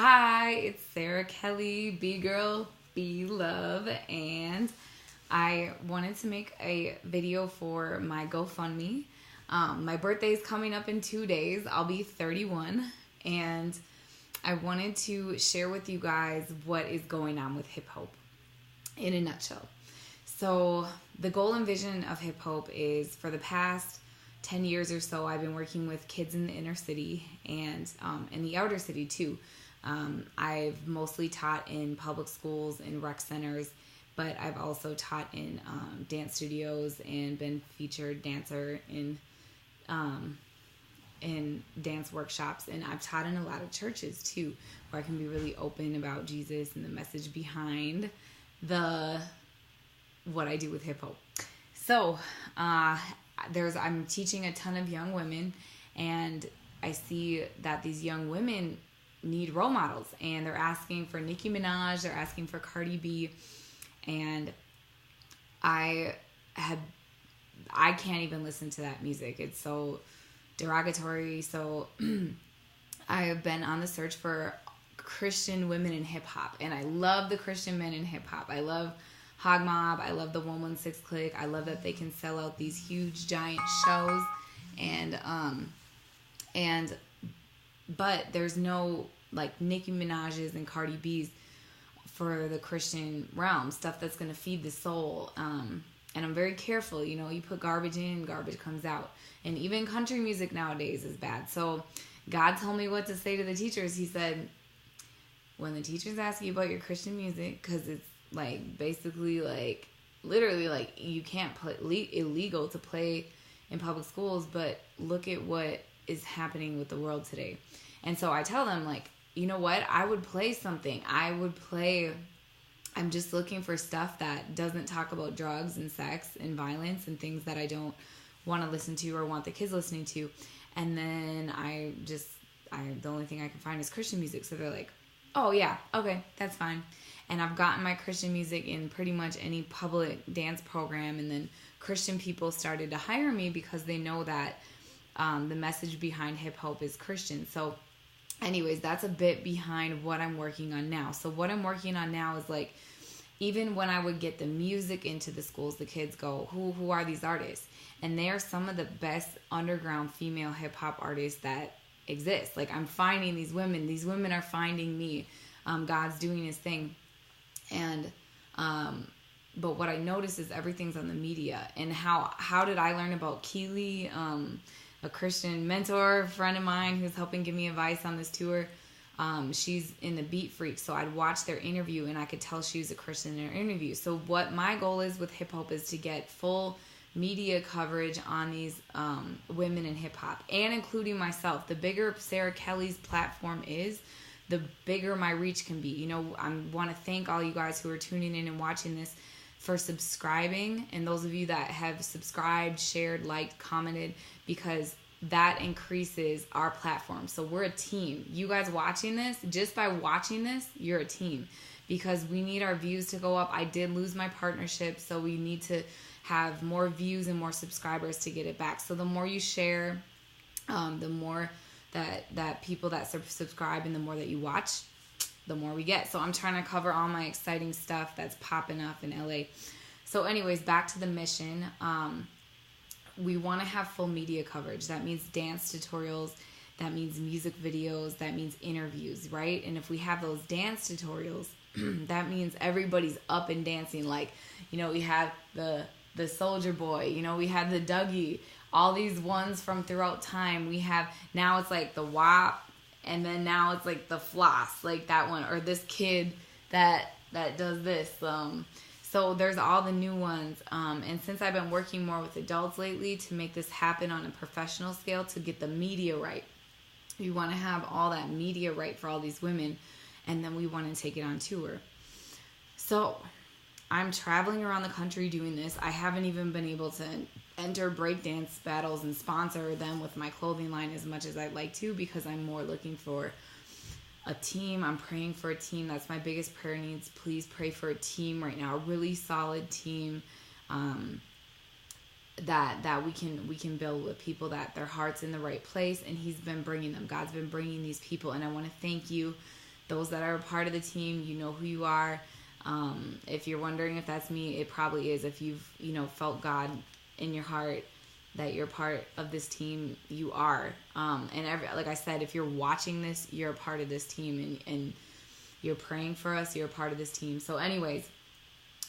Hi, it's Sarah Kelly, B Girl, B Love, and I wanted to make a video for my GoFundMe. My birthday is coming up in 2 days. I'll be 31, and I wanted to share with you guys what is going on with Hip Hope in a nutshell. So the goal and vision of Hip Hope is, for the past 10 years or so, I've been working with kids in the inner city and in the outer city too. I've mostly taught in public schools and rec centers, but I've also taught in dance studios and been featured dancer in dance workshops. And I've taught in a lot of churches too, where I can be really open about Jesus and the message behind what I do with hip hop. So I'm teaching a ton of young women, and I see that these young women need role models, and they're asking for Nicki Minaj, they're asking for Cardi B, and I can't even listen to that music. It's so derogatory. So I have been on the search for Christian women in hip hop, and I love the Christian men in hip hop. I love Hog Mob. I love the 116 Clique. I love that they can sell out these huge giant shows, but there's no like Nicki Minaj's and Cardi B's for the Christian realm, stuff that's going to feed the soul. And I'm very careful. You put garbage in, garbage comes out. And even country music nowadays is bad. So God told me what to say to the teachers. He said, when the teachers ask you about your Christian music, because it's like basically like literally like you can't play, illegal to play in public schools, but look at what is happening with the world today. And so I tell them, like, you know what? I would play something. I'm just looking for stuff that doesn't talk about drugs and sex and violence and things that I don't want to listen to or want the kids listening to. And then the only thing I can find is Christian music. So they're like, oh yeah, okay, that's fine. And I've gotten my Christian music in pretty much any public dance program. And then Christian people started to hire me because they know that the message behind hip hop is Christian. So anyways, that's a bit behind what I'm working on now. So what I'm working on now is, like, even when I would get the music into the schools, the kids go, who are these artists? And they are some of the best underground female hip hop artists that exist. Like, I'm finding these women are finding me. God's doing his thing. And but what I notice is everything's on the media. And how did I learn about Keely, a Christian mentor friend of mine who's helping give me advice on this tour? She's in the Beat Freak, so I'd watch their interview and I could tell she was a Christian in her interview. So what my goal is with hip hop is to get full media coverage on these women in hip hop, and including myself. The bigger Sarah Kelly's platform is, the bigger my reach can be. I want to thank all you guys who are tuning in and watching this for subscribing, and those of you that have subscribed, shared, liked, commented, because that increases our platform. So we're a team. You guys watching this, just by watching this, you're a team, because we need our views to go up. I did lose my partnership, so we need to have more views and more subscribers to get it back. So the more you share, the more that people that subscribe, and the more that you watch, the more we get. So I'm trying to cover all my exciting stuff that's popping up in LA. So anyways, back to the mission. We want to have full media coverage. That means dance tutorials. That means music videos. That means interviews, right? And if we have those dance tutorials, that means everybody's up and dancing. Like, we have the Soldier Boy, we have the Dougie, all these ones from throughout time. We have, now it's like the WAP, and then now it's like the Floss, like that one, or this kid that does this. So there's all the new ones. And since I've been working more with adults lately to make this happen on a professional scale, to get the media right, we want to have all that media right for all these women, and then we want to take it on tour. So I'm traveling around the country doing this. I haven't even been able to enter breakdance battles and sponsor them with my clothing line as much as I'd like to, because I'm more looking for a team. I'm praying for a team. That's my biggest prayer needs. Please pray for a team right now, a really solid team that we can build with people that their heart's in the right place, and he's been bringing them. God's been bringing these people, and I want to thank you those that are a part of the team, you know who you are. If you're wondering if that's me, it probably is. If you've, felt God in your heart that you're part of this team, you are. Like I said, if you're watching this, you're a part of this team, and you're praying for us, you're a part of this team. So anyways,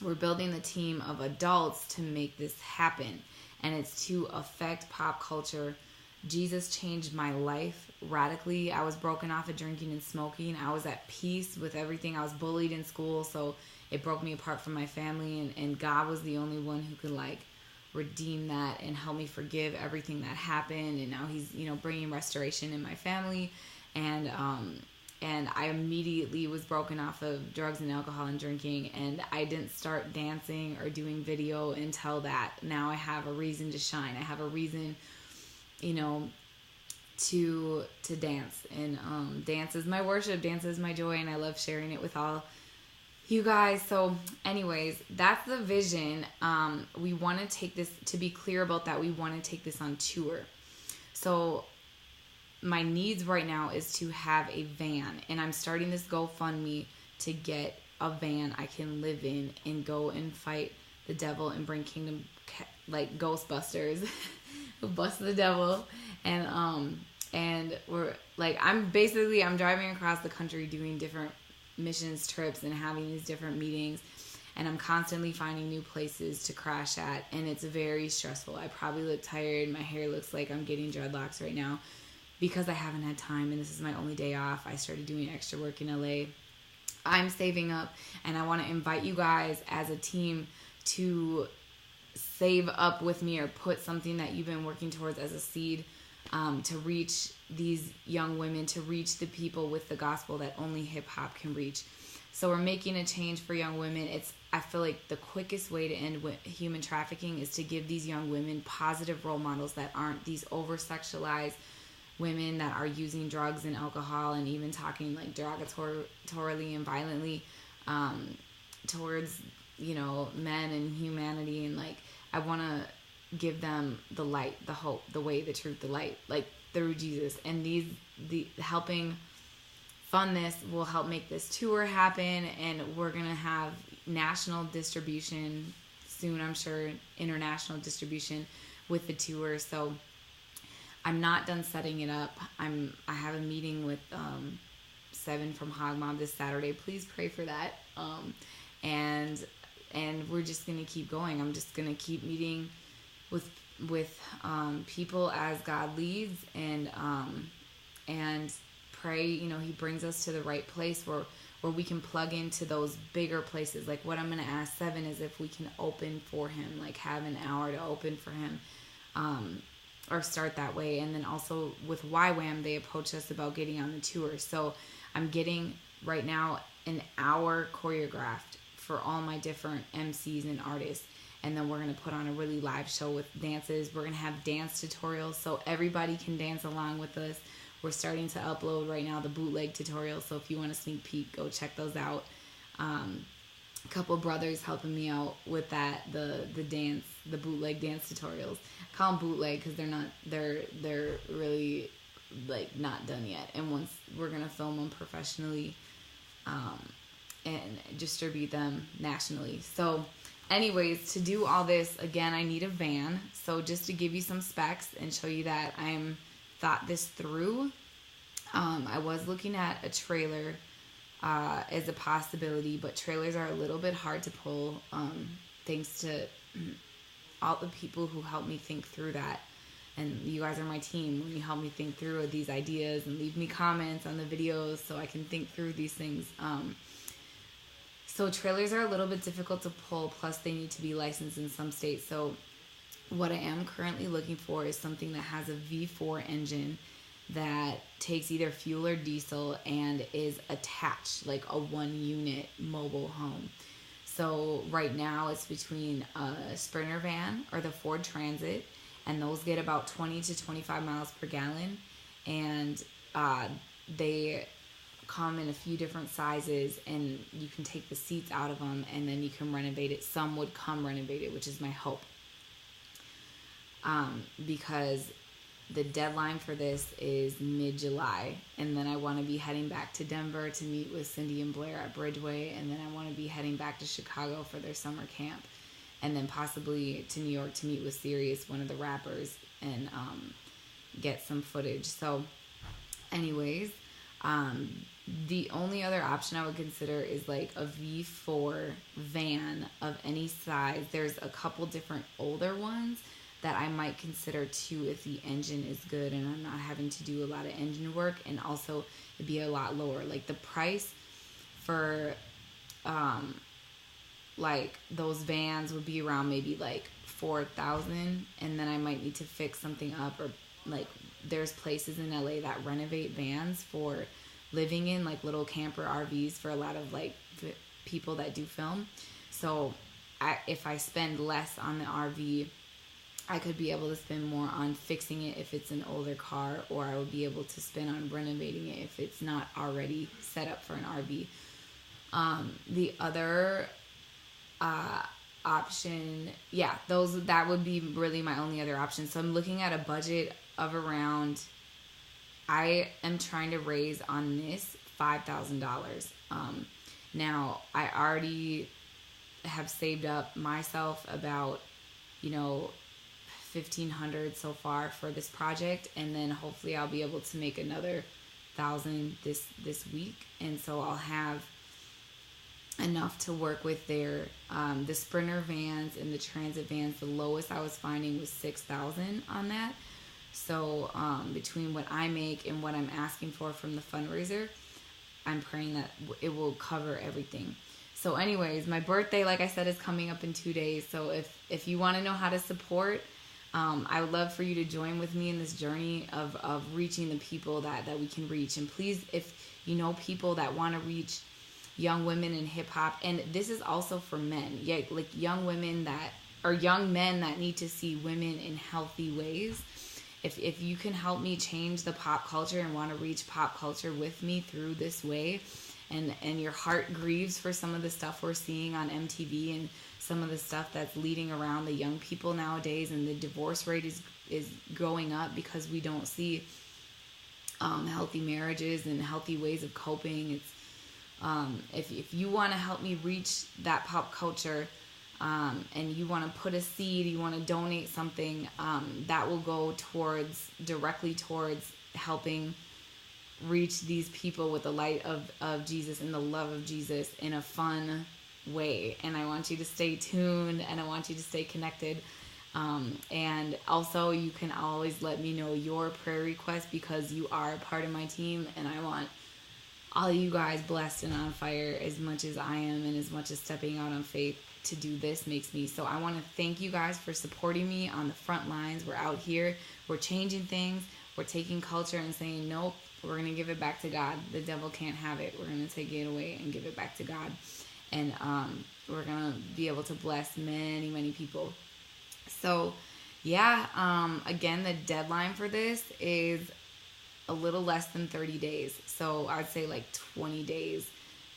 we're building the team of adults to make this happen. And it's to affect pop culture. Jesus changed my life radically. I was broken off of drinking and smoking. I was at peace with everything. I was bullied in school, so it broke me apart from my family. And God was the only one who could, redeem that and help me forgive everything that happened. And now he's, bringing restoration in my family. And I immediately was broken off of drugs and alcohol and drinking. And I didn't start dancing or doing video until that. Now I have a reason to shine. I have a reason, to dance. And dance is my worship. Dance is my joy. And I love sharing it with all you guys. So anyways, that's the vision. We want to take this, to be clear about that, we want to take this on tour. So my needs right now is to have a van, and I'm starting this GoFundMe to get a van I can live in and go and fight the devil and bring kingdom, like Ghostbusters, bust the devil. And we're I'm driving across the country doing different missions trips and having these different meetings, and I'm constantly finding new places to crash at, and it's very stressful. I probably look tired. My hair looks like I'm getting dreadlocks right now because I haven't had time, and this is my only day off. I started doing extra work in LA. I'm saving up, and I want to invite you guys as a team to save up with me, or put something that you've been working towards as a seed, to reach these young women, to reach the people with the gospel that only hip hop can reach. So we're making a change for young women. I feel like the quickest way to end human trafficking is to give these young women positive role models that aren't these over-sexualized women that are using drugs and alcohol and even talking derogatorily and violently towards men and humanity. And I want to give them the light, the hope, the way, the truth, the light, through Jesus. And the helping fund this will help make this tour happen, and we're gonna have national distribution soon, I'm sure, international distribution with the tour. So I'm not done setting it up. I have a meeting with Seven from Hog Mob this Saturday. Please pray for that. And we're just gonna keep going. I'm just gonna keep meeting with people as God leads, and pray he brings us to the right place where we can plug into those bigger places. What I'm going to ask Seven is if we can open for him, have an hour to open for him, or start that way. And then also with YWAM, they approached us about getting on the tour. So I'm getting right now an hour choreographed for all my different MCs and artists. And then we're going to put on a really live show with dances. We're going to have dance tutorials so everybody can dance along with us. We're starting to upload right now the bootleg tutorials. So if you want a sneak peek, go check those out. A couple brothers helping me out with that, the bootleg dance tutorials. I call them bootleg because they're really not done yet. And once we're going to film them professionally and distribute them nationally. So anyways, to do all this, again, I need a van. So just to give you some specs and show you that I'm thought this through, I was looking at a trailer as a possibility, but trailers are a little bit hard to pull, thanks to all the people who helped me think through that. And you guys are my team when you help me think through these ideas and leave me comments on the videos so I can think through these things. So trailers are a little bit difficult to pull, plus they need to be licensed in some states. So what I am currently looking for is something that has a V4 engine that takes either fuel or diesel and is attached, like a one-unit mobile home. So right now it's between a Sprinter van or the Ford Transit, and those get about 20 to 25 miles per gallon. And they come in a few different sizes, and you can take the seats out of them, and then you can renovate it. Some would come renovated, which is my hope. Because the deadline for this is mid-July, and then I want to be heading back to Denver to meet with Cindy and Blair at Bridgeway, and then I want to be heading back to Chicago for their summer camp, and then possibly to New York to meet with Sirius, one of the rappers, and get some footage. So anyways, the only other option I would consider is like a V4 van of any size. There's a couple different older ones that I might consider too if the engine is good and I'm not having to do a lot of engine work, and also it'd be a lot lower. Like the price for like those vans would be around maybe like $4,000, and then I might need to fix something up, or like there's places in LA that renovate vans for living in, like little camper RVs for a lot of like people that do film. So if I spend less on the RV, I could be able to spend more on fixing it if it's an older car, or I would be able to spend on renovating it if it's not already set up for an RV. The other option, that would be really my only other option. So I'm looking at a budget of around, I am trying to raise on this $5,000. Now I already have saved up myself about, $1,500 so far for this project, and then hopefully I'll be able to make another $1,000 this week, and so I'll have enough to work with their the Sprinter vans and the Transit vans. The lowest I was finding was $6,000 on that. So between what I make and what I'm asking for from the fundraiser, I'm praying that it will cover everything. So anyways, my birthday, like I said, is coming up in 2 days. So if you want to know how to support, I would love for you to join with me in this journey of reaching the people that we can reach. And please, if you know people that want to reach young women in hip hop, and this is also for men, like young women or young men that need to see women in healthy ways. If you can help me change the pop culture and want to reach pop culture with me through this way, and your heart grieves for some of the stuff we're seeing on MTV and some of the stuff that's leading around the young people nowadays, and the divorce rate is going up because we don't see healthy marriages and healthy ways of coping. It's if you want to help me reach that pop culture, and you want to put a seed, you want to donate something, that will go directly towards helping reach these people with the light of Jesus and the love of Jesus in a fun way. And I want you to stay tuned, and I want you to stay connected. And also you can always let me know your prayer requests, because you are a part of my team, and I want all you guys blessed and on fire as much as I am, and as much as stepping out on faith to do this makes me. So I want to thank you guys for supporting me on the front lines. We're out here, we're changing things, we're taking culture and saying, nope, we're going to give it back to God. The devil can't have it. We're going to take it away and give it back to God. And we're going to be able to bless many, many people. So again, the deadline for this is a little less than 30 days. So I'd say like 20 days.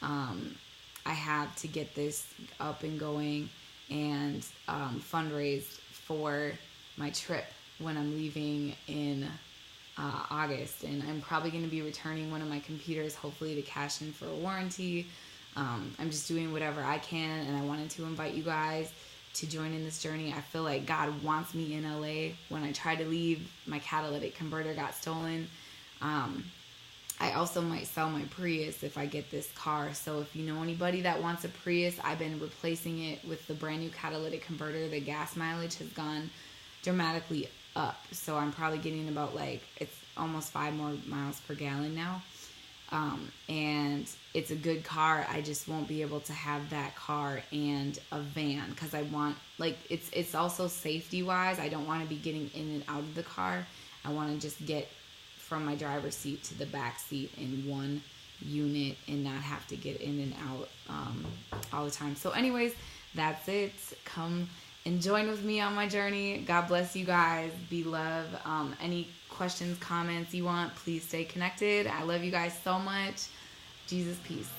I have to get this up and going and fundraise for my trip when I'm leaving in August. And I'm probably going to be returning one of my computers, hopefully to cash in for a warranty. I'm just doing whatever I can, and I wanted to invite you guys to join in this journey. I feel like God wants me in LA. When I tried to leave, my catalytic converter got stolen. I also might sell my Prius if I get this car. So if you know anybody that wants a Prius, I've been replacing it with the brand new catalytic converter. The gas mileage has gone dramatically up. So I'm probably getting about it's almost 5 more miles per gallon now. And it's a good car. I just won't be able to have that car and a van, because I want, it's also safety wise. I don't want to be getting in and out of the car. I want to just get from my driver's seat to the back seat in one unit and not have to get in and out all the time. So anyways, that's it. Come and join with me on my journey. God bless you guys. Be love. Any questions, comments you want, please stay connected. I love you guys so much. Jesus, peace.